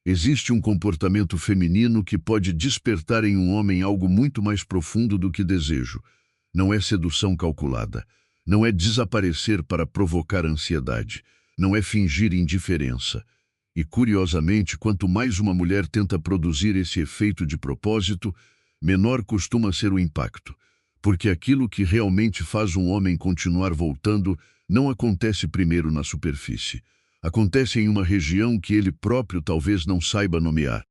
Existe um comportamento feminino que pode despertar em um homem algo muito mais profundo do que desejo. Não é sedução calculada. Não é desaparecer para provocar ansiedade. Não é fingir indiferença. E, curiosamente, quanto mais uma mulher tenta produzir esse efeito de propósito, menor costuma ser o impacto. Porque aquilo que realmente faz um homem continuar voltando não acontece primeiro na superfície. Acontece em uma região que ele próprio talvez não saiba nomear.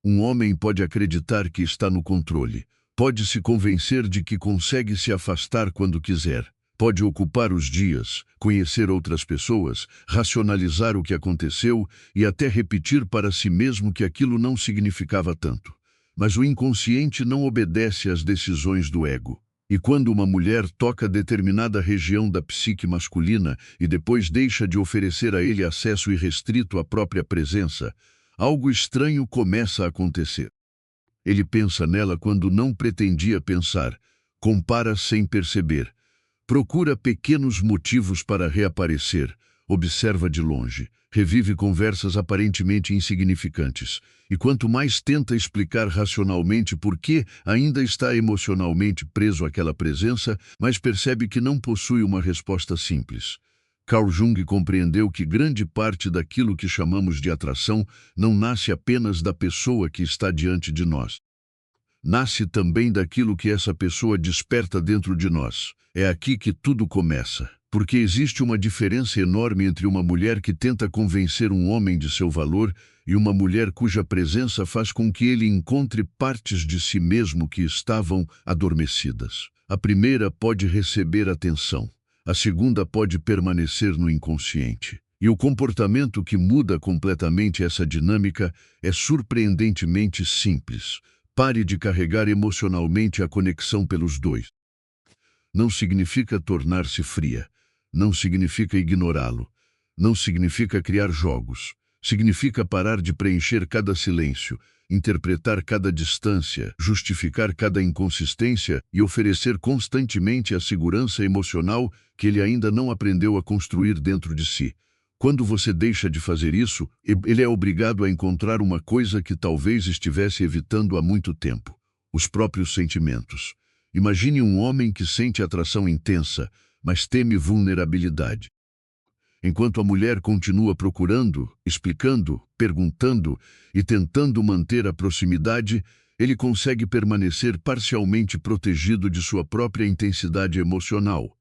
Um homem pode acreditar que está no controle. Pode se convencer de que consegue se afastar quando quiser. Pode ocupar os dias, conhecer outras pessoas, racionalizar o que aconteceu e até repetir para si mesmo que aquilo não significava tanto. Mas o inconsciente não obedece às decisões do ego. E quando uma mulher toca determinada região da psique masculina e depois deixa de oferecer a ele acesso irrestrito à própria presença, algo estranho começa a acontecer. Ele pensa nela quando não pretendia pensar, compara sem perceber, procura pequenos motivos para reaparecer, observa de longe, revive conversas aparentemente insignificantes. E quanto mais tenta explicar racionalmente por que ainda está emocionalmente preso àquela presença, mais percebe que não possui uma resposta simples. Carl Jung compreendeu que grande parte daquilo que chamamos de atração não nasce apenas da pessoa que está diante de nós. Nasce também daquilo que essa pessoa desperta dentro de nós. É aqui que tudo começa. Porque existe uma diferença enorme entre uma mulher que tenta convencer um homem de seu valor e uma mulher cuja presença faz com que ele encontre partes de si mesmo que estavam adormecidas. A primeira pode receber atenção, a segunda pode permanecer no inconsciente. E o comportamento que muda completamente essa dinâmica é surpreendentemente simples. Pare de carregar emocionalmente a conexão pelos dois. Não significa tornar-se fria. Não significa ignorá-lo. Não significa criar jogos. Significa parar de preencher cada silêncio, interpretar cada distância, justificar cada inconsistência e oferecer constantemente a segurança emocional que ele ainda não aprendeu a construir dentro de si. Quando você deixa de fazer isso, ele é obrigado a encontrar uma coisa que talvez estivesse evitando há muito tempo: os próprios sentimentos. Imagine um homem que sente atração intensa, mas teme vulnerabilidade. Enquanto a mulher continua procurando, explicando, perguntando e tentando manter a proximidade, ele consegue permanecer parcialmente protegido de sua própria intensidade emocional.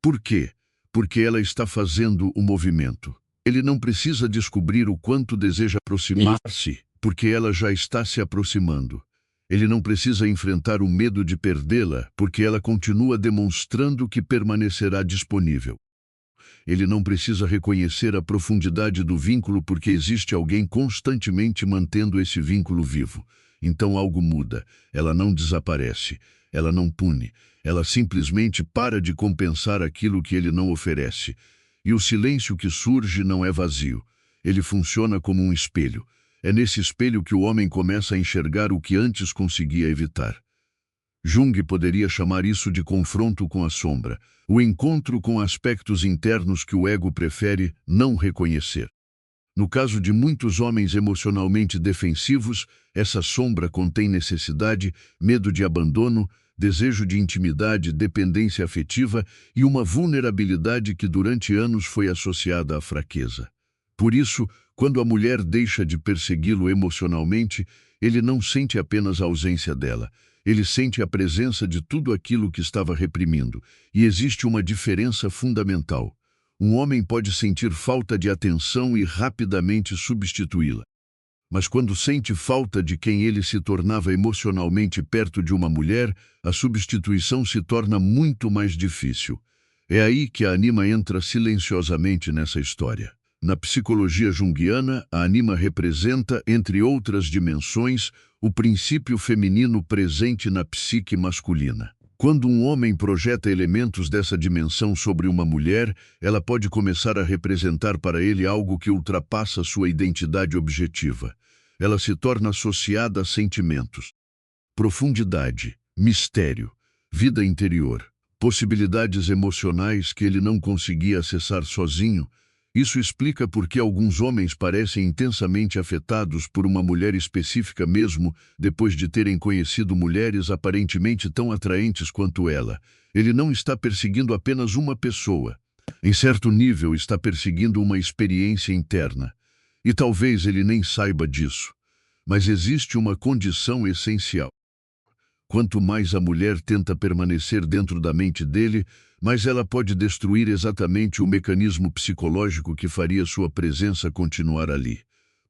Por quê? Porque ela está fazendo o movimento. Ele não precisa descobrir o quanto deseja aproximar-se, porque ela já está se aproximando. Ele não precisa enfrentar o medo de perdê-la, porque ela continua demonstrando que permanecerá disponível. Ele não precisa reconhecer a profundidade do vínculo, porque existe alguém constantemente mantendo esse vínculo vivo. Então algo muda. Ela não desaparece. Ela não pune. Ela simplesmente para de compensar aquilo que ele não oferece. E o silêncio que surge não é vazio. Ele funciona como um espelho. É nesse espelho que o homem começa a enxergar o que antes conseguia evitar. Jung poderia chamar isso de confronto com a sombra, o encontro com aspectos internos que o ego prefere não reconhecer. No caso de muitos homens emocionalmente defensivos, essa sombra contém necessidade, medo de abandono, desejo de intimidade, dependência afetiva e uma vulnerabilidade que durante anos foi associada à fraqueza. Por isso, quando a mulher deixa de persegui-lo emocionalmente, ele não sente apenas a ausência dela. Ele sente a presença de tudo aquilo que estava reprimindo. E existe uma diferença fundamental. Um homem pode sentir falta de atenção e rapidamente substituí-la. Mas quando sente falta de quem ele se tornava emocionalmente perto de uma mulher, a substituição se torna muito mais difícil. É aí que a anima entra silenciosamente nessa história. Na psicologia junguiana, a anima representa, entre outras dimensões, o princípio feminino presente na psique masculina. Quando um homem projeta elementos dessa dimensão sobre uma mulher, ela pode começar a representar para ele algo que ultrapassa sua identidade objetiva. Ela se torna associada a sentimentos, profundidade, mistério, vida interior, possibilidades emocionais que ele não conseguia acessar sozinho. Isso explica por que alguns homens parecem intensamente afetados por uma mulher específica mesmo depois de terem conhecido mulheres aparentemente tão atraentes quanto ela. Ele não está perseguindo apenas uma pessoa. Em certo nível, está perseguindo uma experiência interna. E talvez ele nem saiba disso. Mas existe uma condição essencial. Quanto mais a mulher tenta permanecer dentro da mente dele, mais ela pode destruir exatamente o mecanismo psicológico que faria sua presença continuar ali.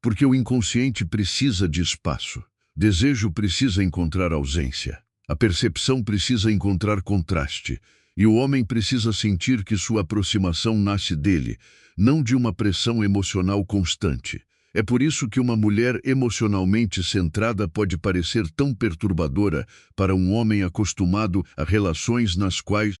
Porque o inconsciente precisa de espaço. Desejo precisa encontrar ausência. A percepção precisa encontrar contraste. E o homem precisa sentir que sua aproximação nasce dele, não de uma pressão emocional constante. É por isso que uma mulher emocionalmente centrada pode parecer tão perturbadora para um homem acostumado a relações nas quais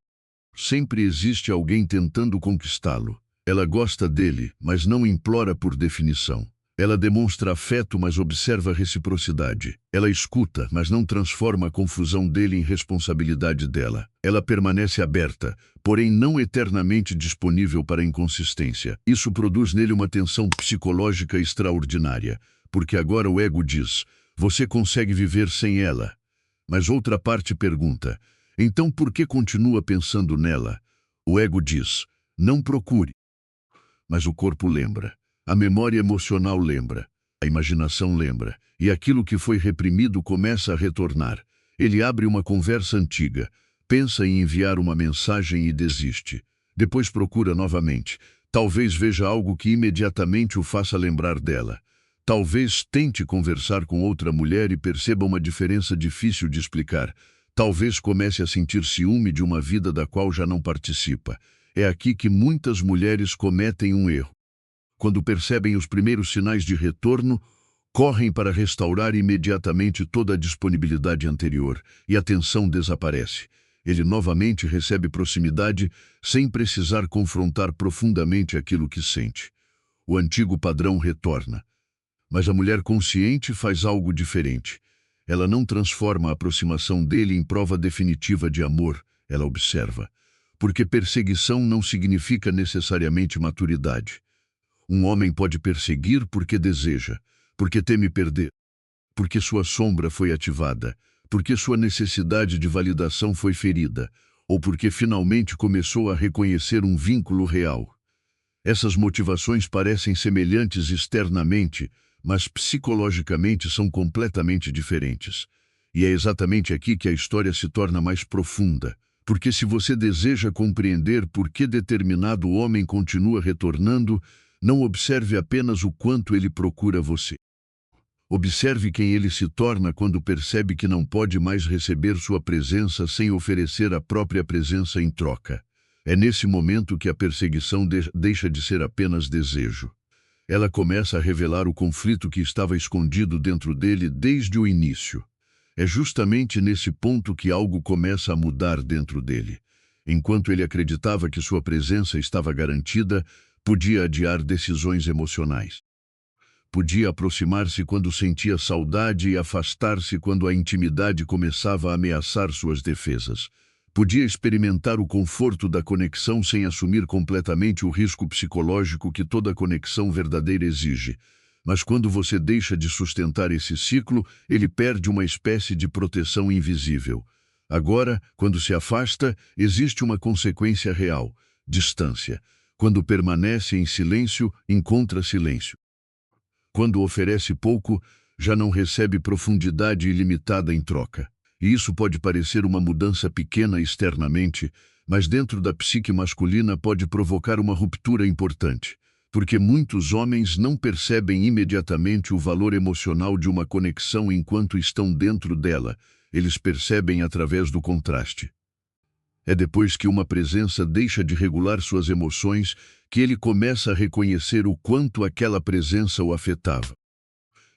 sempre existe alguém tentando conquistá-lo. Ela gosta dele, mas não implora por definição. Ela demonstra afeto, mas observa reciprocidade. Ela escuta, mas não transforma a confusão dele em responsabilidade dela. Ela permanece aberta, porém não eternamente disponível para a inconsistência. Isso produz nele uma tensão psicológica extraordinária, porque agora o ego diz, você consegue viver sem ela. Mas outra parte pergunta, então por que continua pensando nela? O ego diz, não procure. Mas o corpo lembra. A memória emocional lembra, a imaginação lembra, e aquilo que foi reprimido começa a retornar. Ele abre uma conversa antiga, pensa em enviar uma mensagem e desiste. Depois procura novamente. Talvez veja algo que imediatamente o faça lembrar dela. Talvez tente conversar com outra mulher e perceba uma diferença difícil de explicar. Talvez comece a sentir ciúme de uma vida da qual já não participa. É aqui que muitas mulheres cometem um erro. Quando percebem os primeiros sinais de retorno, correm para restaurar imediatamente toda a disponibilidade anterior, e a tensão desaparece. Ele novamente recebe proximidade sem precisar confrontar profundamente aquilo que sente. O antigo padrão retorna. Mas a mulher consciente faz algo diferente. Ela não transforma a aproximação dele em prova definitiva de amor, ela observa. Porque perseguição não significa necessariamente maturidade. Um homem pode perseguir porque deseja, porque teme perder, porque sua sombra foi ativada, porque sua necessidade de validação foi ferida, ou porque finalmente começou a reconhecer um vínculo real. Essas motivações parecem semelhantes externamente, mas psicologicamente são completamente diferentes. E é exatamente aqui que a história se torna mais profunda. Porque se você deseja compreender por que determinado homem continua retornando, não observe apenas o quanto ele procura você. Observe quem ele se torna quando percebe que não pode mais receber sua presença sem oferecer a própria presença em troca. É nesse momento que a perseguição deixa de ser apenas desejo. Ela começa a revelar o conflito que estava escondido dentro dele desde o início. É justamente nesse ponto que algo começa a mudar dentro dele. Enquanto ele acreditava que sua presença estava garantida, podia adiar decisões emocionais. Podia aproximar-se quando sentia saudade e afastar-se quando a intimidade começava a ameaçar suas defesas. Podia experimentar o conforto da conexão sem assumir completamente o risco psicológico que toda conexão verdadeira exige. Mas quando você deixa de sustentar esse ciclo, ele perde uma espécie de proteção invisível. Agora, quando se afasta, existe uma consequência real: distância. Quando permanece em silêncio, encontra silêncio. Quando oferece pouco, já não recebe profundidade ilimitada em troca. E isso pode parecer uma mudança pequena externamente, mas dentro da psique masculina pode provocar uma ruptura importante. Porque muitos homens não percebem imediatamente o valor emocional de uma conexão enquanto estão dentro dela. Eles percebem através do contraste. É depois que uma presença deixa de regular suas emoções que ele começa a reconhecer o quanto aquela presença o afetava.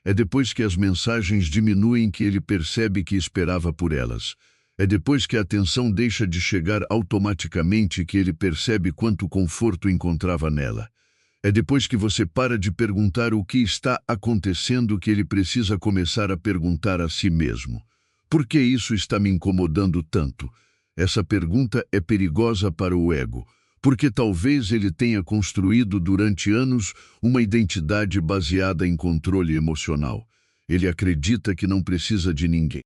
É depois que as mensagens diminuem que ele percebe que esperava por elas. É depois que a atenção deixa de chegar automaticamente que ele percebe quanto conforto encontrava nela. É depois que você para de perguntar o que está acontecendo que ele precisa começar a perguntar a si mesmo: por que isso está me incomodando tanto? Essa pergunta é perigosa para o ego, Porque talvez ele tenha construído durante anos uma identidade baseada em controle emocional. Ele acredita que não precisa de ninguém.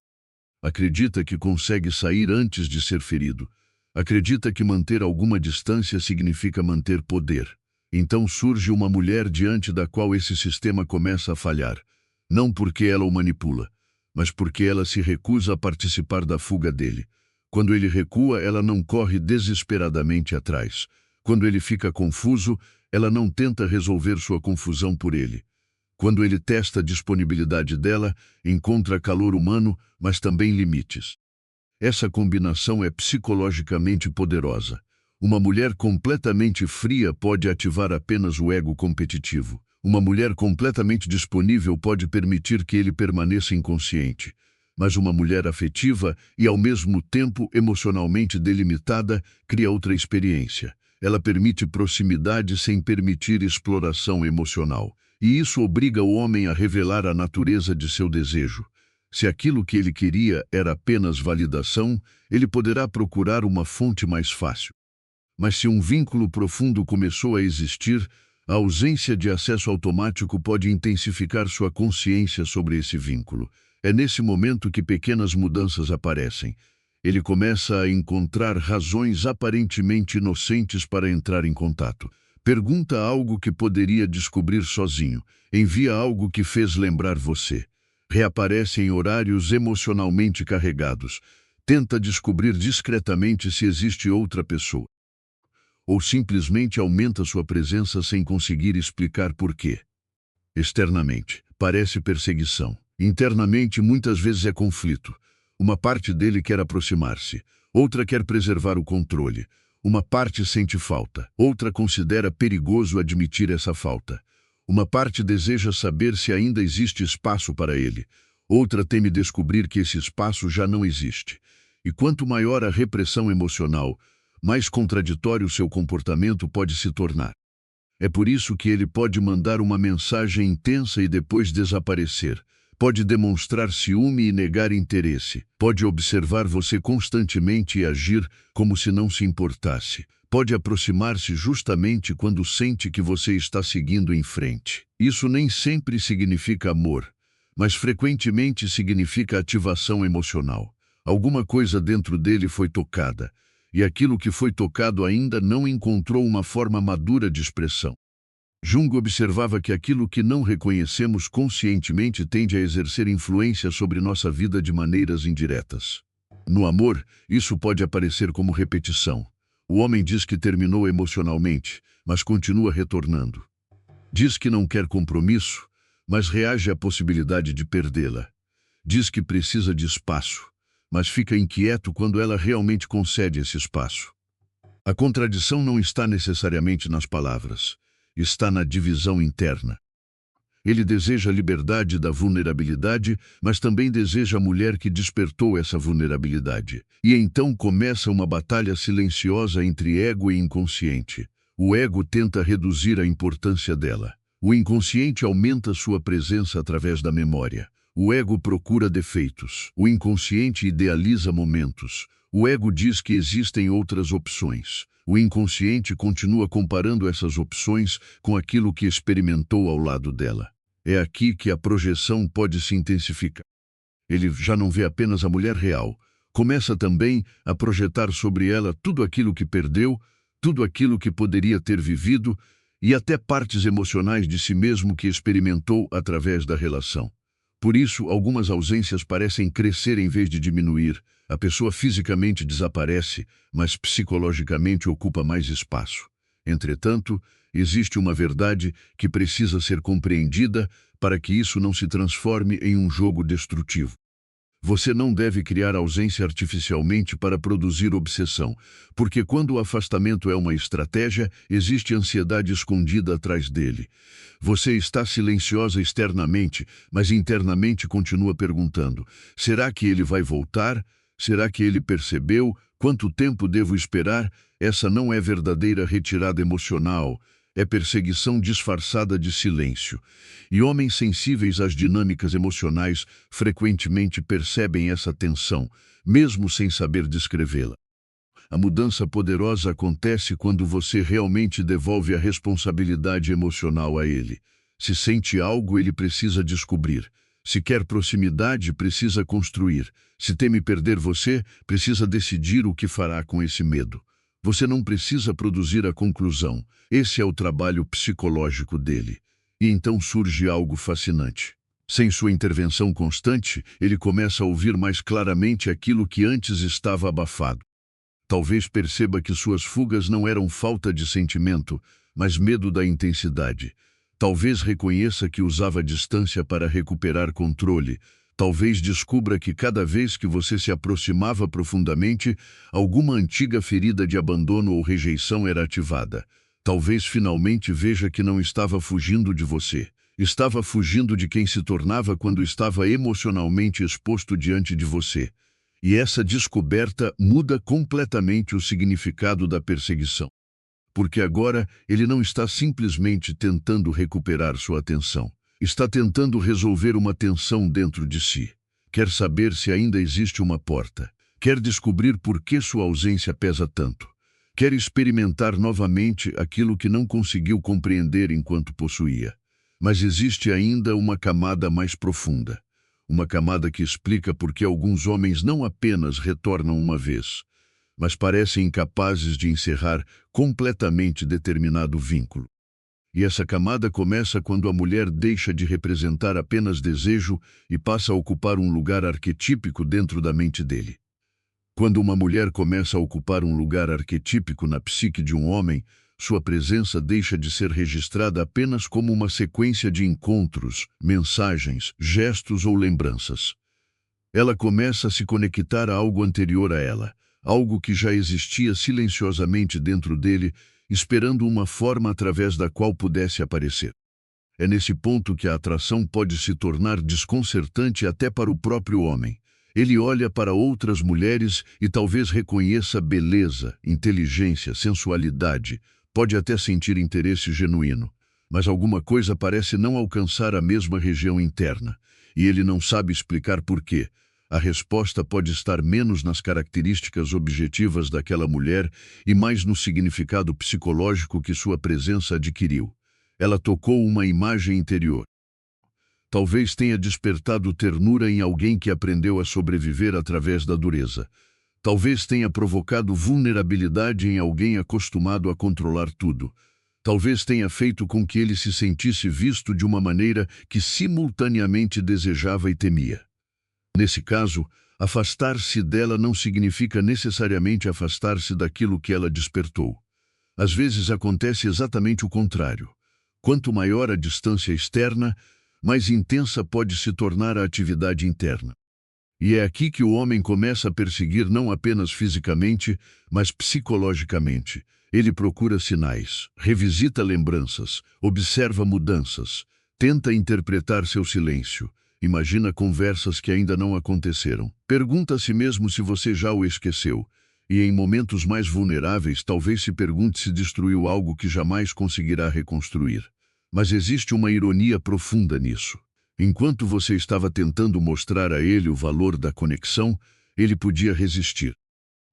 Acredita que consegue sair antes de ser ferido. Acredita que manter alguma distância significa manter poder. Então surge uma mulher diante da qual esse sistema começa a falhar. Não porque ela o manipula, mas porque ela se recusa a participar da fuga dele. Quando ele recua, ela não corre desesperadamente atrás. Quando ele fica confuso, ela não tenta resolver sua confusão por ele. Quando ele testa a disponibilidade dela, encontra calor humano, mas também limites. Essa combinação é psicologicamente poderosa. Uma mulher completamente fria pode ativar apenas o ego competitivo. Uma mulher completamente disponível pode permitir que ele permaneça inconsciente. Mas uma mulher afetiva e, ao mesmo tempo, emocionalmente delimitada, cria outra experiência. Ela permite proximidade sem permitir exploração emocional. E isso obriga o homem a revelar a natureza de seu desejo. Se aquilo que ele queria era apenas validação, ele poderá procurar uma fonte mais fácil. Mas se um vínculo profundo começou a existir, a ausência de acesso automático pode intensificar sua consciência sobre esse vínculo. É nesse momento que pequenas mudanças aparecem. Ele começa a encontrar razões aparentemente inocentes para entrar em contato. Pergunta algo que poderia descobrir sozinho. Envia algo que fez lembrar você. Reaparece em horários emocionalmente carregados. Tenta descobrir discretamente se existe outra pessoa. Ou simplesmente aumenta sua presença sem conseguir explicar por quê. Externamente, parece perseguição. Internamente, muitas vezes é conflito. Uma parte dele quer aproximar-se, outra quer preservar o controle. Uma parte sente falta, outra considera perigoso admitir essa falta. Uma parte deseja saber se ainda existe espaço para ele, outra teme descobrir que esse espaço já não existe. E quanto maior a repressão emocional, mais contraditório seu comportamento pode se tornar. É por isso que ele pode mandar uma mensagem intensa e depois desaparecer. Pode demonstrar ciúme e negar interesse. Pode observar você constantemente e agir como se não se importasse. Pode aproximar-se justamente quando sente que você está seguindo em frente. Isso nem sempre significa amor, mas frequentemente significa ativação emocional. Alguma coisa dentro dele foi tocada, e aquilo que foi tocado ainda não encontrou uma forma madura de expressão. Jung observava que aquilo que não reconhecemos conscientemente tende a exercer influência sobre nossa vida de maneiras indiretas. No amor, isso pode aparecer como repetição. O homem diz que terminou emocionalmente, mas continua retornando. Diz que não quer compromisso, mas reage à possibilidade de perdê-la. Diz que precisa de espaço, mas fica inquieto quando ela realmente concede esse espaço. A contradição não está necessariamente nas palavras. Está na divisão interna. Ele deseja a liberdade da vulnerabilidade, mas também deseja a mulher que despertou essa vulnerabilidade. E então começa uma batalha silenciosa entre ego e inconsciente. O ego tenta reduzir a importância dela. O inconsciente aumenta sua presença através da memória. O ego procura defeitos. O inconsciente idealiza momentos. O ego diz que existem outras opções. O inconsciente continua comparando essas opções com aquilo que experimentou ao lado dela. É aqui que a projeção pode se intensificar. Ele já não vê apenas a mulher real. Começa também a projetar sobre ela tudo aquilo que perdeu, tudo aquilo que poderia ter vivido e até partes emocionais de si mesmo que experimentou através da relação. Por isso, algumas ausências parecem crescer em vez de diminuir. A pessoa fisicamente desaparece, mas psicologicamente ocupa mais espaço. Entretanto, existe uma verdade que precisa ser compreendida para que isso não se transforme em um jogo destrutivo. Você não deve criar ausência artificialmente para produzir obsessão, porque quando o afastamento é uma estratégia, existe ansiedade escondida atrás dele. Você está silenciosa externamente, mas internamente continua perguntando: será que ele vai voltar? Será que ele percebeu? Quanto tempo devo esperar? Essa não é verdadeira retirada emocional. É perseguição disfarçada de silêncio. E homens sensíveis às dinâmicas emocionais frequentemente percebem essa tensão, mesmo sem saber descrevê-la. A mudança poderosa acontece quando você realmente devolve a responsabilidade emocional a ele. Se sente algo, ele precisa descobrir. Se quer proximidade, precisa construir. Se teme perder você, precisa decidir o que fará com esse medo. Você não precisa produzir a conclusão. Esse é o trabalho psicológico dele. E então surge algo fascinante. Sem sua intervenção constante, ele começa a ouvir mais claramente aquilo que antes estava abafado. Talvez perceba que suas fugas não eram falta de sentimento, mas medo da intensidade. Talvez reconheça que usava distância para recuperar controle. Talvez descubra que cada vez que você se aproximava profundamente, alguma antiga ferida de abandono ou rejeição era ativada. Talvez finalmente veja que não estava fugindo de você. Estava fugindo de quem se tornava quando estava emocionalmente exposto diante de você. E essa descoberta muda completamente o significado da perseguição. Porque agora ele não está simplesmente tentando recuperar sua atenção. Está tentando resolver uma tensão dentro de si. Quer saber se ainda existe uma porta. Quer descobrir por que sua ausência pesa tanto. Quer experimentar novamente aquilo que não conseguiu compreender enquanto possuía. Mas existe ainda uma camada mais profunda. Uma camada que explica por que alguns homens não apenas retornam uma vez, mas parecem incapazes de encerrar completamente determinado vínculo. E essa camada começa quando a mulher deixa de representar apenas desejo e passa a ocupar um lugar arquetípico dentro da mente dele. Quando uma mulher começa a ocupar um lugar arquetípico na psique de um homem, sua presença deixa de ser registrada apenas como uma sequência de encontros, mensagens, gestos ou lembranças. Ela começa a se conectar a algo anterior a ela, algo que já existia silenciosamente dentro dele, esperando uma forma através da qual pudesse aparecer. É nesse ponto que a atração pode se tornar desconcertante até para o próprio homem. Ele olha para outras mulheres e talvez reconheça beleza, inteligência, sensualidade, pode até sentir interesse genuíno, mas alguma coisa parece não alcançar a mesma região interna, e ele não sabe explicar por quê. A resposta pode estar menos nas características objetivas daquela mulher e mais no significado psicológico que sua presença adquiriu. Ela tocou uma imagem interior. Talvez tenha despertado ternura em alguém que aprendeu a sobreviver através da dureza. Talvez tenha provocado vulnerabilidade em alguém acostumado a controlar tudo. Talvez tenha feito com que ele se sentisse visto de uma maneira que simultaneamente desejava e temia. Nesse caso, afastar-se dela não significa necessariamente afastar-se daquilo que ela despertou. Às vezes acontece exatamente o contrário. Quanto maior a distância externa, mais intensa pode se tornar a atividade interna. E é aqui que o homem começa a perseguir não apenas fisicamente, mas psicologicamente. Ele procura sinais, revisita lembranças, observa mudanças, tenta interpretar seu silêncio, imagina conversas que ainda não aconteceram. Pergunta a si mesmo se você já o esqueceu, e em momentos mais vulneráveis talvez se pergunte se destruiu algo que jamais conseguirá reconstruir. Mas existe uma ironia profunda nisso. Enquanto você estava tentando mostrar a ele o valor da conexão, ele podia resistir.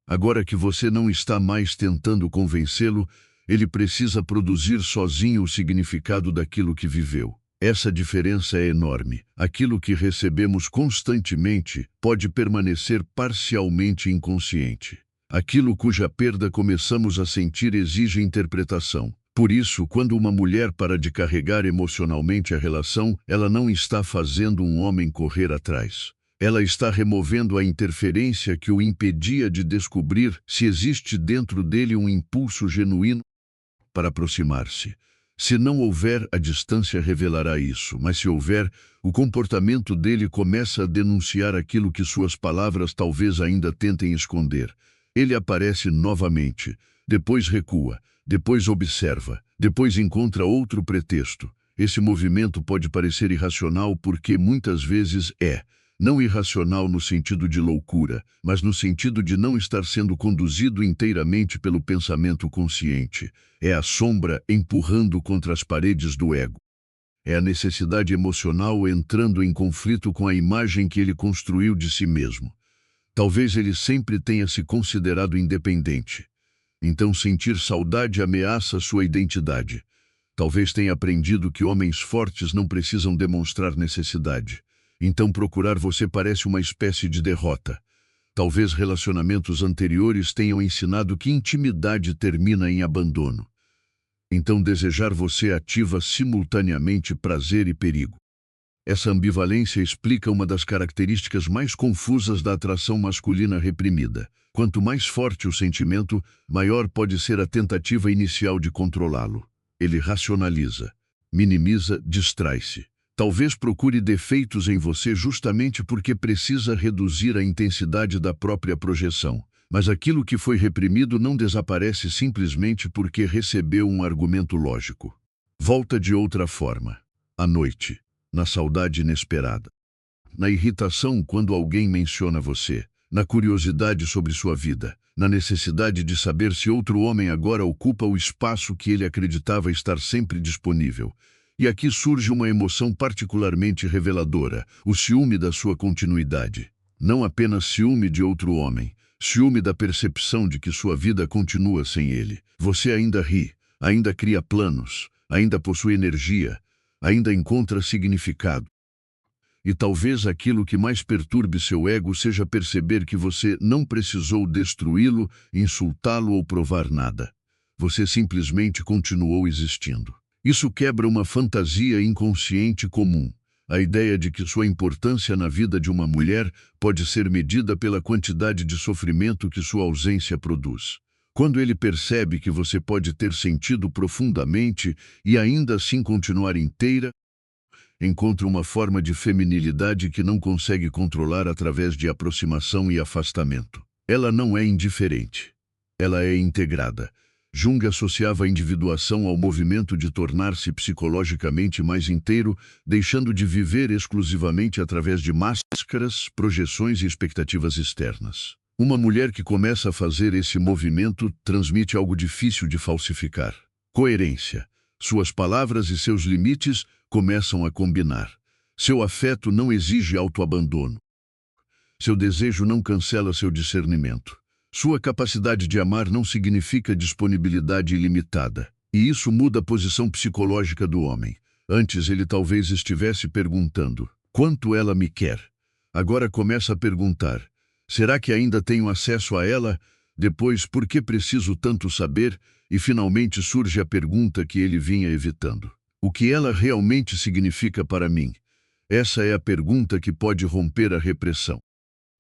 Agora que você não está mais tentando convencê-lo, ele precisa produzir sozinho o significado daquilo que viveu. Essa diferença é enorme. Aquilo que recebemos constantemente pode permanecer parcialmente inconsciente. Aquilo cuja perda começamos a sentir exige interpretação. Por isso, quando uma mulher para de carregar emocionalmente a relação, ela não está fazendo um homem correr atrás. Ela está removendo a interferência que o impedia de descobrir se existe dentro dele um impulso genuíno para aproximar-se. Se não houver, a distância revelará isso, mas se houver, o comportamento dele começa a denunciar aquilo que suas palavras talvez ainda tentem esconder. Ele aparece novamente, depois recua, depois observa, depois encontra outro pretexto. Esse movimento pode parecer irracional porque muitas vezes é. Não irracional no sentido de loucura, mas no sentido de não estar sendo conduzido inteiramente pelo pensamento consciente. É a sombra empurrando contra as paredes do ego. É a necessidade emocional entrando em conflito com a imagem que ele construiu de si mesmo. Talvez ele sempre tenha se considerado independente. Então sentir saudade ameaça sua identidade. Talvez tenha aprendido que homens fortes não precisam demonstrar necessidade. Então procurar você parece uma espécie de derrota. Talvez relacionamentos anteriores tenham ensinado que intimidade termina em abandono. Então desejar você ativa simultaneamente prazer e perigo. Essa ambivalência explica uma das características mais confusas da atração masculina reprimida. Quanto mais forte o sentimento, maior pode ser a tentativa inicial de controlá-lo. Ele racionaliza, minimiza, distrai-se. Talvez procure defeitos em você justamente porque precisa reduzir a intensidade da própria projeção. Mas aquilo que foi reprimido não desaparece simplesmente porque recebeu um argumento lógico. Volta de outra forma. À noite. Na saudade inesperada. Na irritação quando alguém menciona você. Na curiosidade sobre sua vida. Na necessidade de saber se outro homem agora ocupa o espaço que ele acreditava estar sempre disponível. E aqui surge uma emoção particularmente reveladora, o ciúme da sua continuidade. Não apenas ciúme de outro homem, ciúme da percepção de que sua vida continua sem ele. Você ainda ri, ainda cria planos, ainda possui energia, ainda encontra significado. E talvez aquilo que mais perturbe seu ego seja perceber que você não precisou destruí-lo, insultá-lo ou provar nada. Você simplesmente continuou existindo. Isso quebra uma fantasia inconsciente comum, a ideia de que sua importância na vida de uma mulher pode ser medida pela quantidade de sofrimento que sua ausência produz. Quando ele percebe que você pode ter sentido profundamente e ainda assim continuar inteira, encontra uma forma de feminilidade que não consegue controlar através de aproximação e afastamento. Ela não é indiferente. Ela é integrada. Jung associava a individuação ao movimento de tornar-se psicologicamente mais inteiro, deixando de viver exclusivamente através de máscaras, projeções e expectativas externas. Uma mulher que começa a fazer esse movimento transmite algo difícil de falsificar. Coerência. Suas palavras e seus limites começam a combinar. Seu afeto não exige autoabandono. Seu desejo não cancela seu discernimento. Sua capacidade de amar não significa disponibilidade ilimitada. E isso muda a posição psicológica do homem. Antes ele talvez estivesse perguntando, quanto ela me quer? Agora começa a perguntar, será que ainda tenho acesso a ela? Depois, por que preciso tanto saber? E finalmente surge a pergunta que ele vinha evitando. O que ela realmente significa para mim? Essa é a pergunta que pode romper a repressão.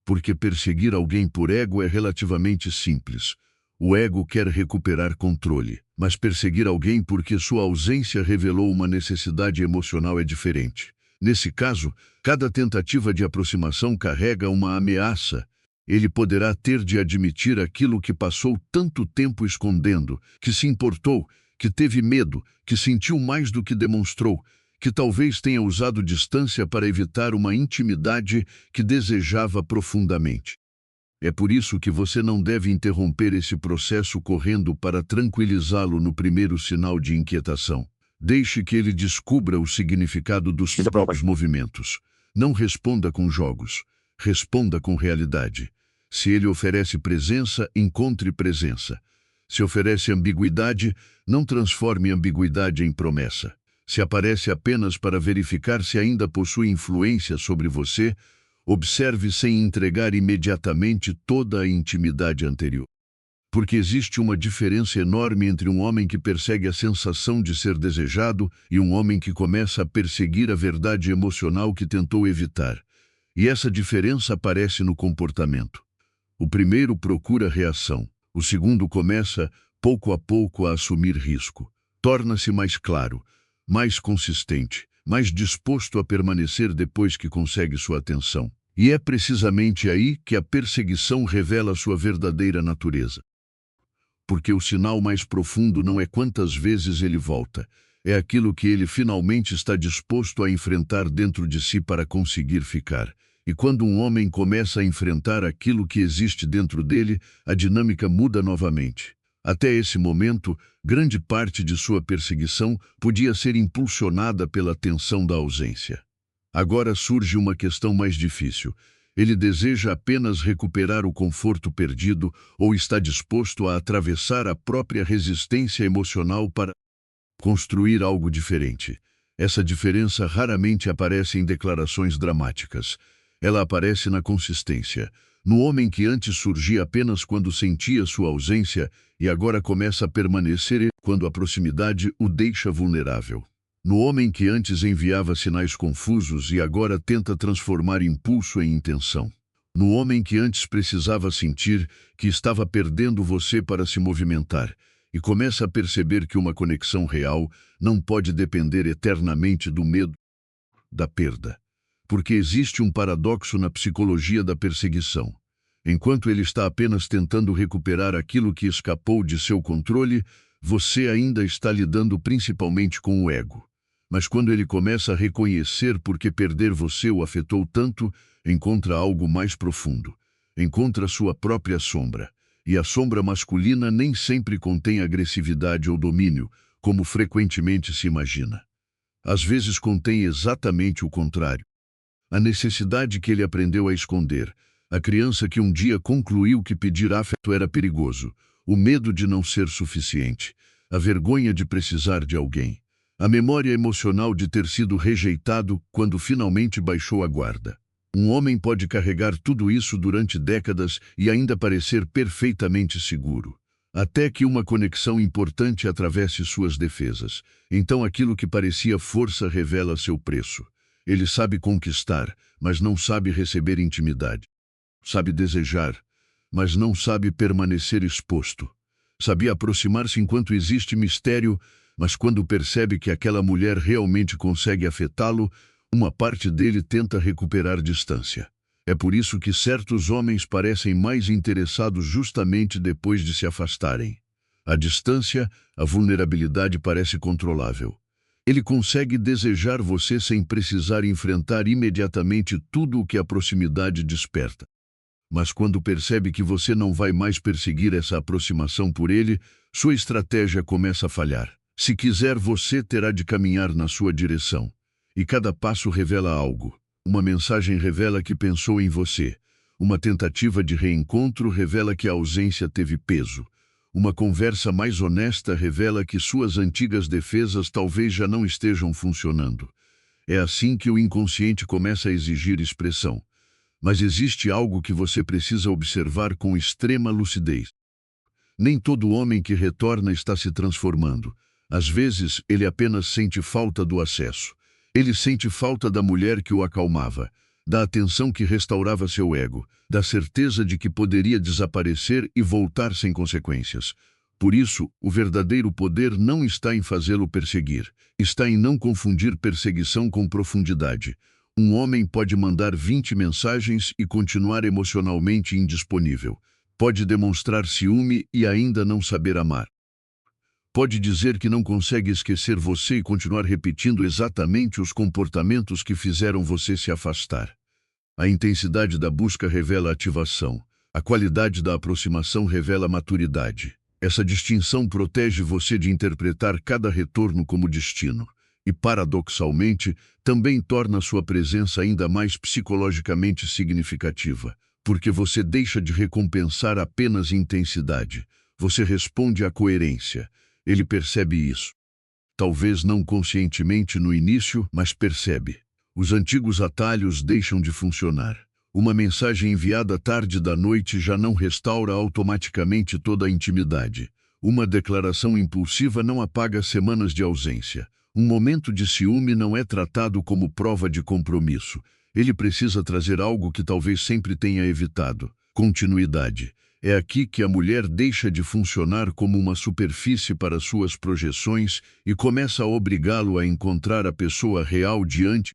Porque perseguir alguém por ego é relativamente simples. O ego quer recuperar controle, mas perseguir alguém porque sua ausência revelou uma necessidade emocional é diferente. Nesse caso, cada tentativa de aproximação carrega uma ameaça. Ele poderá ter de admitir aquilo que passou tanto tempo escondendo, que se importou, que teve medo, que sentiu mais do que demonstrou, que talvez tenha usado distância para evitar uma intimidade que desejava profundamente. É por isso que você não deve interromper esse processo correndo para tranquilizá-lo no primeiro sinal de inquietação. Deixe que ele descubra o significado dos próprios movimentos. Não responda com jogos. Responda com realidade. Se ele oferece presença, encontre presença. Se oferece ambiguidade, não transforme ambiguidade em promessa. Se aparece apenas para verificar se ainda possui influência sobre você, observe sem entregar imediatamente toda a intimidade anterior. Porque existe uma diferença enorme entre um homem que persegue a sensação de ser desejado e um homem que começa a perseguir a verdade emocional que tentou evitar. E essa diferença aparece no comportamento. O primeiro procura reação. O segundo começa, pouco a pouco, a assumir risco. Torna-se mais claro, mais consistente, mais disposto a permanecer depois que consegue sua atenção. E é precisamente aí que a perseguição revela sua verdadeira natureza. Porque o sinal mais profundo não é quantas vezes ele volta, é aquilo que ele finalmente está disposto a enfrentar dentro de si para conseguir ficar. E quando um homem começa a enfrentar aquilo que existe dentro dele, a dinâmica muda novamente. Até esse momento, grande parte de sua perseguição podia ser impulsionada pela tensão da ausência. Agora surge uma questão mais difícil. Ele deseja apenas recuperar o conforto perdido ou está disposto a atravessar a própria resistência emocional para construir algo diferente. Essa diferença raramente aparece em declarações dramáticas. Ela aparece na consistência. No homem que antes surgia apenas quando sentia sua ausência e agora começa a permanecer quando a proximidade o deixa vulnerável. No homem que antes enviava sinais confusos e agora tenta transformar impulso em intenção. No homem que antes precisava sentir que estava perdendo você para se movimentar e começa a perceber que uma conexão real não pode depender eternamente do medo da perda. Porque existe um paradoxo na psicologia da perseguição. Enquanto ele está apenas tentando recuperar aquilo que escapou de seu controle, você ainda está lidando principalmente com o ego. Mas quando ele começa a reconhecer por que perder você o afetou tanto, encontra algo mais profundo. Encontra sua própria sombra. E a sombra masculina nem sempre contém agressividade ou domínio, como frequentemente se imagina. Às vezes contém exatamente o contrário. A necessidade que ele aprendeu a esconder, a criança que um dia concluiu que pedir afeto era perigoso, o medo de não ser suficiente, a vergonha de precisar de alguém, a memória emocional de ter sido rejeitado quando finalmente baixou a guarda. Um homem pode carregar tudo isso durante décadas e ainda parecer perfeitamente seguro. Até que uma conexão importante atravesse suas defesas. Então aquilo que parecia força revela seu preço. Ele sabe conquistar, mas não sabe receber intimidade. Sabe desejar, mas não sabe permanecer exposto. Sabe aproximar-se enquanto existe mistério, mas quando percebe que aquela mulher realmente consegue afetá-lo, uma parte dele tenta recuperar distância. É por isso que certos homens parecem mais interessados justamente depois de se afastarem. A distância, a vulnerabilidade parece controlável. Ele consegue desejar você sem precisar enfrentar imediatamente tudo o que a proximidade desperta. Mas quando percebe que você não vai mais perseguir essa aproximação por ele, sua estratégia começa a falhar. Se quiser, você terá de caminhar na sua direção. E cada passo revela algo. Uma mensagem revela que pensou em você. Uma tentativa de reencontro revela que a ausência teve peso. Uma conversa mais honesta revela que suas antigas defesas talvez já não estejam funcionando. É assim que o inconsciente começa a exigir expressão. Mas existe algo que você precisa observar com extrema lucidez. Nem todo homem que retorna está se transformando. Às vezes, ele apenas sente falta do acesso. Ele sente falta da mulher que o acalmava, da atenção que restaurava seu ego, da certeza de que poderia desaparecer e voltar sem consequências. Por isso, o verdadeiro poder não está em fazê-lo perseguir, está em não confundir perseguição com profundidade. Um homem pode mandar 20 mensagens e continuar emocionalmente indisponível. Pode demonstrar ciúme e ainda não saber amar. Pode dizer que não consegue esquecer você e continuar repetindo exatamente os comportamentos que fizeram você se afastar. A intensidade da busca revela ativação. A qualidade da aproximação revela maturidade. Essa distinção protege você de interpretar cada retorno como destino. E, paradoxalmente, também torna sua presença ainda mais psicologicamente significativa. Porque você deixa de recompensar apenas intensidade. Você responde à coerência. Ele percebe isso. Talvez não conscientemente no início, mas percebe. Os antigos atalhos deixam de funcionar. Uma mensagem enviada tarde da noite já não restaura automaticamente toda a intimidade. Uma declaração impulsiva não apaga semanas de ausência. Um momento de ciúme não é tratado como prova de compromisso. Ele precisa trazer algo que talvez sempre tenha evitado: continuidade. É aqui que a mulher deixa de funcionar como uma superfície para suas projeções e começa a obrigá-lo a encontrar a pessoa real diante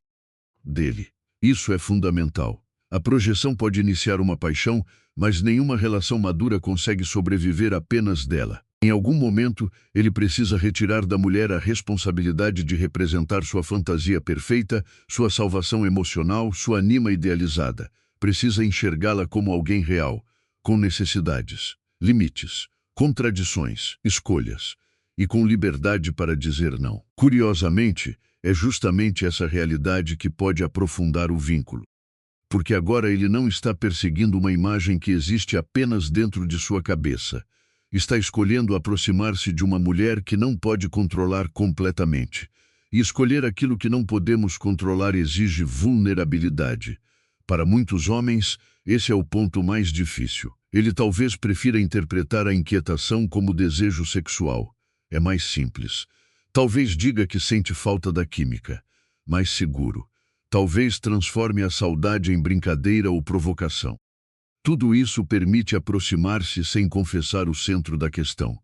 dele. Isso é fundamental. A projeção pode iniciar uma paixão, mas nenhuma relação madura consegue sobreviver apenas dela. Em algum momento, ele precisa retirar da mulher a responsabilidade de representar sua fantasia perfeita, sua salvação emocional, sua anima idealizada. Precisa enxergá-la como alguém real, com necessidades, limites, contradições, escolhas, e com liberdade para dizer não. Curiosamente, é justamente essa realidade que pode aprofundar o vínculo. porque agora ele não está perseguindo uma imagem que existe apenas dentro de sua cabeça. Está escolhendo aproximar-se de uma mulher que não pode controlar completamente. E escolher aquilo que não podemos controlar exige vulnerabilidade. Para muitos homens, esse é o ponto mais difícil. Ele talvez prefira interpretar a inquietação como desejo sexual. É mais simples. Talvez diga que sente falta da química. Mais seguro. Talvez transforme a saudade em brincadeira ou provocação. Tudo isso permite aproximar-se sem confessar o centro da questão.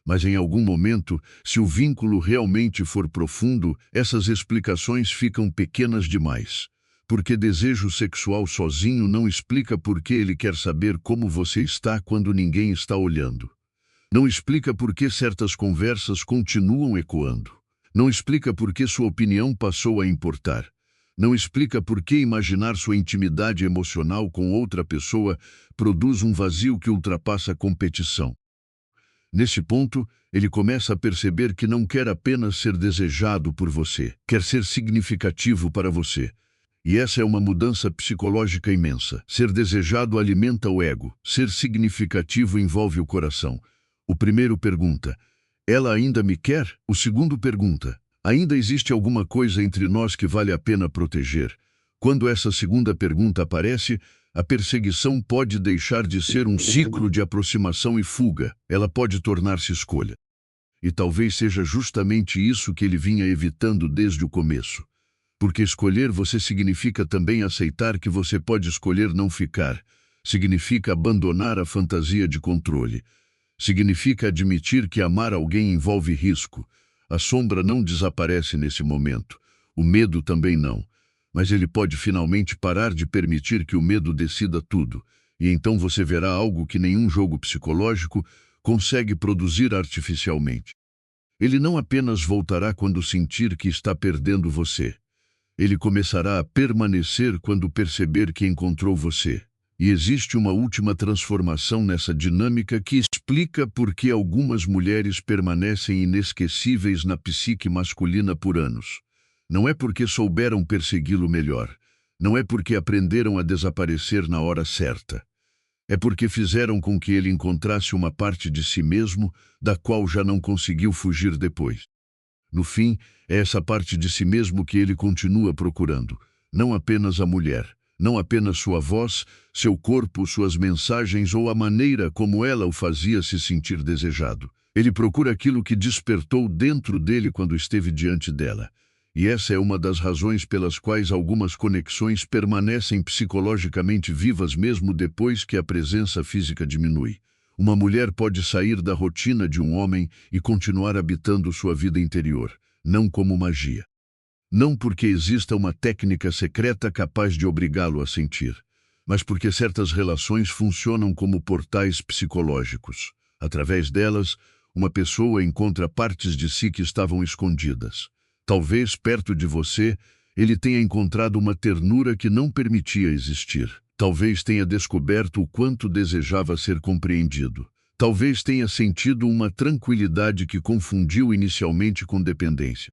Mas em algum momento, se o vínculo realmente for profundo, essas explicações ficam pequenas demais. Porque desejo sexual sozinho não explica por que ele quer saber como você está quando ninguém está olhando. Não explica por que certas conversas continuam ecoando. Não explica por que sua opinião passou a importar. Não explica por que imaginar sua intimidade emocional com outra pessoa produz um vazio que ultrapassa a competição. Nesse ponto, ele começa a perceber que não quer apenas ser desejado por você, quer ser significativo para você. E essa é uma mudança psicológica imensa. Ser desejado alimenta o ego, ser significativo envolve o coração. O primeiro pergunta, ela ainda me quer? O segundo pergunta, ainda existe alguma coisa entre nós que vale a pena proteger? Quando essa segunda pergunta aparece, a perseguição pode deixar de ser um ciclo de aproximação e fuga, ela pode tornar-se escolha. E talvez seja justamente isso que ele vinha evitando desde o começo. Porque escolher você significa também aceitar que você pode escolher não ficar. Significa abandonar a fantasia de controle. Significa admitir que amar alguém envolve risco. A sombra não desaparece nesse momento. O medo também não. Mas ele pode finalmente parar de permitir que o medo decida tudo. E então você verá algo que nenhum jogo psicológico consegue produzir artificialmente. Ele não apenas voltará quando sentir que está perdendo você. Ele começará a permanecer quando perceber que encontrou você. E existe uma última transformação nessa dinâmica que explica por que algumas mulheres permanecem inesquecíveis na psique masculina por anos. Não é porque souberam persegui-lo melhor. Não é porque aprenderam a desaparecer na hora certa. É porque fizeram com que ele encontrasse uma parte de si mesmo da qual já não conseguiu fugir depois. No fim, é essa parte de si mesmo que ele continua procurando. Não apenas a mulher, não apenas sua voz, seu corpo, suas mensagens ou a maneira como ela o fazia se sentir desejado. Ele procura aquilo que despertou dentro dele quando esteve diante dela. E essa é uma das razões pelas quais algumas conexões permanecem psicologicamente vivas mesmo depois que a presença física diminui. Uma mulher pode sair da rotina de um homem e continuar habitando sua vida interior, não como magia. Não porque exista uma técnica secreta capaz de obrigá-lo a sentir, mas porque certas relações funcionam como portais psicológicos. Através delas, uma pessoa encontra partes de si que estavam escondidas. Talvez, perto de você, ele tenha encontrado uma ternura que não permitia existir. Talvez tenha descoberto o quanto desejava ser compreendido. Talvez tenha sentido uma tranquilidade que confundiu inicialmente com dependência.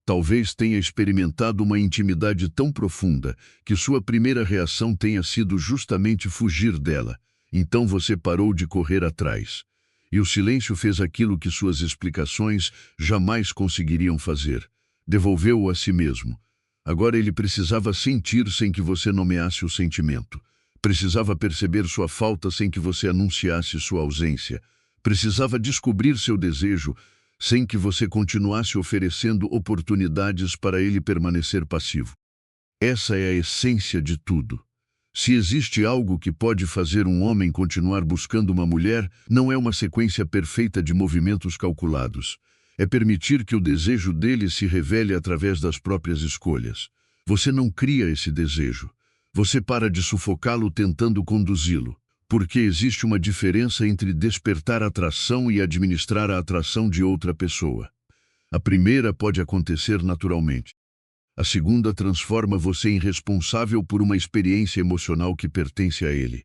Talvez tenha experimentado uma intimidade tão profunda que sua primeira reação tenha sido justamente fugir dela. Então você parou de correr atrás. E o silêncio fez aquilo que suas explicações jamais conseguiriam fazer. Devolveu-o a si mesmo. Agora ele precisava sentir sem que você nomeasse o sentimento. Precisava perceber sua falta sem que você anunciasse sua ausência. Precisava descobrir seu desejo sem que você continuasse oferecendo oportunidades para ele permanecer passivo. Essa é a essência de tudo. Se existe algo que pode fazer um homem continuar buscando uma mulher, não é uma sequência perfeita de movimentos calculados. É permitir que o desejo dele se revele através das próprias escolhas. Você não cria esse desejo. Você para de sufocá-lo tentando conduzi-lo. Porque existe uma diferença entre despertar atração e administrar a atração de outra pessoa. A primeira pode acontecer naturalmente. A segunda transforma você em responsável por uma experiência emocional que pertence a ele.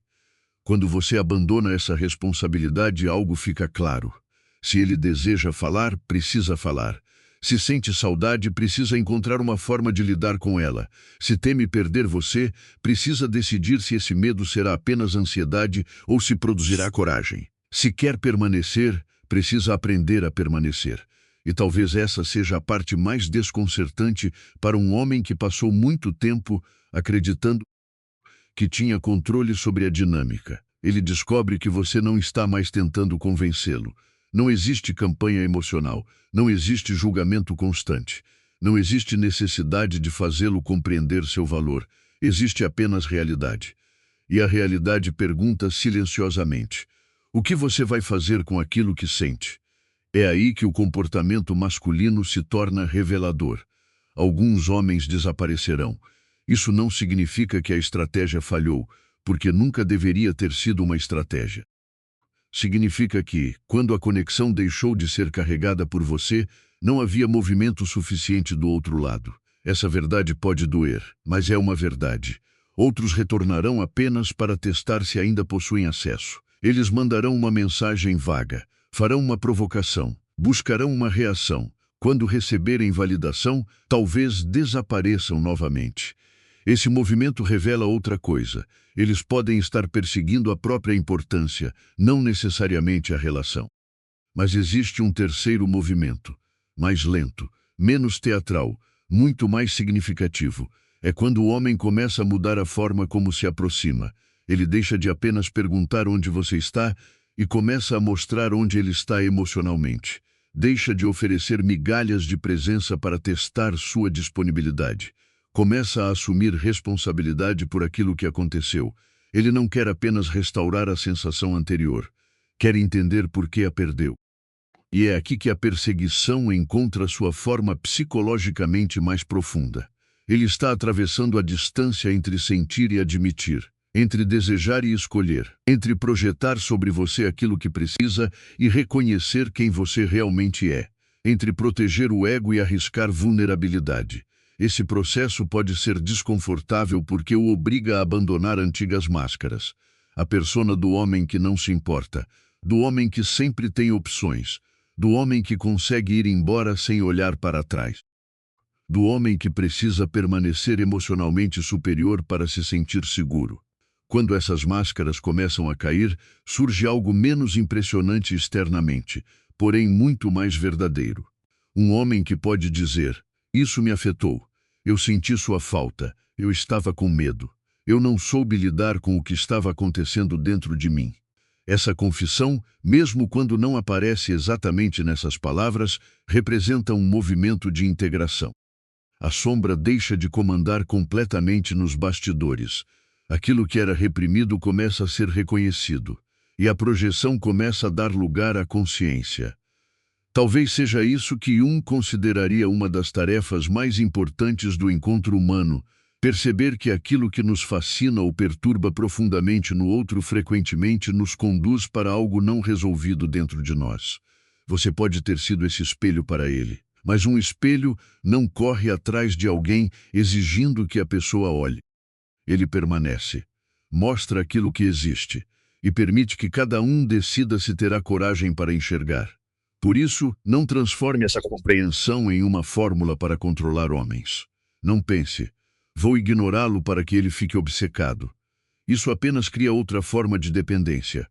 Quando você abandona essa responsabilidade, algo fica claro. Se ele deseja falar, precisa falar. Se sente saudade, precisa encontrar uma forma de lidar com ela. Se teme perder você, precisa decidir se esse medo será apenas ansiedade ou se produzirá coragem. Se quer permanecer, precisa aprender a permanecer. E talvez essa seja a parte mais desconcertante para um homem que passou muito tempo acreditando que tinha controle sobre a dinâmica. Ele descobre que você não está mais tentando convencê-lo. Não existe campanha emocional, não existe julgamento constante, não existe necessidade de fazê-lo compreender seu valor, existe apenas realidade. E a realidade pergunta silenciosamente: o que você vai fazer com aquilo que sente? É aí que o comportamento masculino se torna revelador. Alguns homens desaparecerão. Isso não significa que a estratégia falhou, porque nunca deveria ter sido uma estratégia. Significa que, quando a conexão deixou de ser carregada por você, não havia movimento suficiente do outro lado. Essa verdade pode doer, mas é uma verdade. Outros retornarão apenas para testar se ainda possuem acesso. Eles mandarão uma mensagem vaga, farão uma provocação, buscarão uma reação. Quando receberem validação, talvez desapareçam novamente. Esse movimento revela outra coisa. Eles podem estar perseguindo a própria importância, não necessariamente a relação. Mas existe um terceiro movimento, mais lento, menos teatral, muito mais significativo. É quando o homem começa a mudar a forma como se aproxima. Ele deixa de apenas perguntar onde você está e começa a mostrar onde ele está emocionalmente. Deixa de oferecer migalhas de presença para testar sua disponibilidade. Começa a assumir responsabilidade por aquilo que aconteceu. Ele não quer apenas restaurar a sensação anterior. Quer entender por que a perdeu. E é aqui que a perseguição encontra sua forma psicologicamente mais profunda. Ele está atravessando a distância entre sentir e admitir, entre desejar e escolher, entre projetar sobre você aquilo que precisa e reconhecer quem você realmente é, entre proteger o ego e arriscar vulnerabilidade. Esse processo pode ser desconfortável porque o obriga a abandonar antigas máscaras. A persona do homem que não se importa, do homem que sempre tem opções, do homem que consegue ir embora sem olhar para trás, do homem que precisa permanecer emocionalmente superior para se sentir seguro. Quando essas máscaras começam a cair, surge algo menos impressionante externamente, porém muito mais verdadeiro. Um homem que pode dizer: isso me afetou. Eu senti sua falta, eu estava com medo. Eu não soube lidar com o que estava acontecendo dentro de mim. Essa confissão, mesmo quando não aparece exatamente nessas palavras, representa um movimento de integração. A sombra deixa de comandar completamente nos bastidores. Aquilo que era reprimido começa a ser reconhecido, e a projeção começa a dar lugar à consciência. Talvez seja isso que Jung consideraria uma das tarefas mais importantes do encontro humano, perceber que aquilo que nos fascina ou perturba profundamente no outro frequentemente nos conduz para algo não resolvido dentro de nós. Você pode ter sido esse espelho para ele, mas um espelho não corre atrás de alguém exigindo que a pessoa olhe. Ele permanece, mostra aquilo que existe e permite que cada um decida se terá coragem para enxergar. Por isso, não transforme essa compreensão em uma fórmula para controlar homens. Não pense: vou ignorá-lo para que ele fique obcecado. Isso apenas cria outra forma de dependência.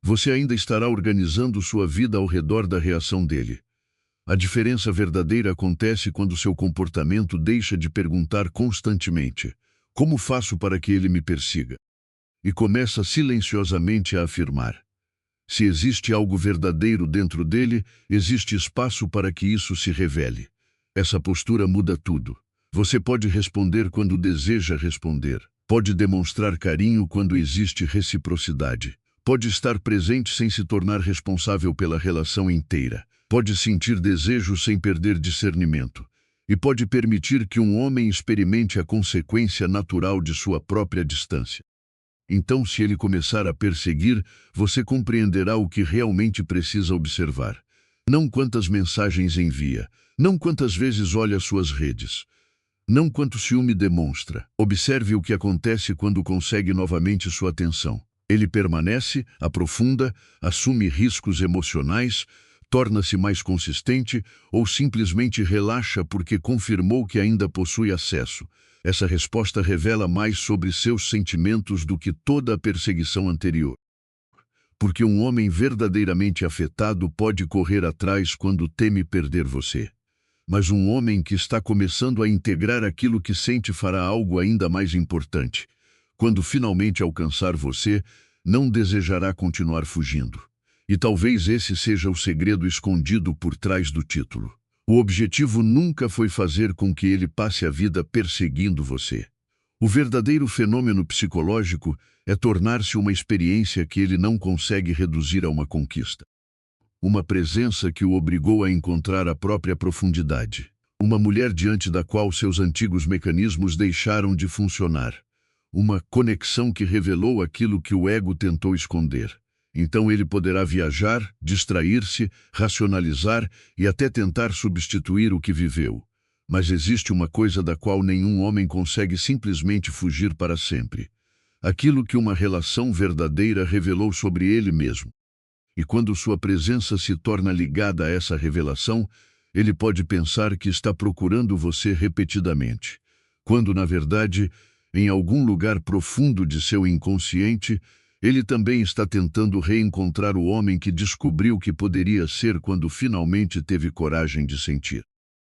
Você ainda estará organizando sua vida ao redor da reação dele. A diferença verdadeira acontece quando seu comportamento deixa de perguntar constantemente: como faço para que ele me persiga? E começa silenciosamente a afirmar: se existe algo verdadeiro dentro dele, existe espaço para que isso se revele. Essa postura muda tudo. Você pode responder quando deseja responder. Pode demonstrar carinho quando existe reciprocidade. Pode estar presente sem se tornar responsável pela relação inteira. Pode sentir desejo sem perder discernimento. E pode permitir que um homem experimente a consequência natural de sua própria distância. Então, se ele começar a perseguir, você compreenderá o que realmente precisa observar. Não quantas mensagens envia, não quantas vezes olha suas redes, não quanto ciúme demonstra. Observe o que acontece quando consegue novamente sua atenção. Ele permanece, aprofunda, assume riscos emocionais, torna-se mais consistente ou simplesmente relaxa porque confirmou que ainda possui acesso? Essa resposta revela mais sobre seus sentimentos do que toda a perseguição anterior. Porque um homem verdadeiramente afetado pode correr atrás quando teme perder você. Mas um homem que está começando a integrar aquilo que sente fará algo ainda mais importante. Quando finalmente alcançar você, não desejará continuar fugindo. E talvez esse seja o segredo escondido por trás do título. O objetivo nunca foi fazer com que ele passe a vida perseguindo você. O verdadeiro fenômeno psicológico é tornar-se uma experiência que ele não consegue reduzir a uma conquista. Uma presença que o obrigou a encontrar a própria profundidade. Uma mulher diante da qual seus antigos mecanismos deixaram de funcionar. Uma conexão que revelou aquilo que o ego tentou esconder. Então ele poderá viajar, distrair-se, racionalizar e até tentar substituir o que viveu. Mas existe uma coisa da qual nenhum homem consegue simplesmente fugir para sempre. Aquilo que uma relação verdadeira revelou sobre ele mesmo. E quando sua presença se torna ligada a essa revelação, ele pode pensar que está procurando você repetidamente, quando, na verdade, em algum lugar profundo de seu inconsciente, ele também está tentando reencontrar o homem que descobriu que poderia ser quando finalmente teve coragem de sentir.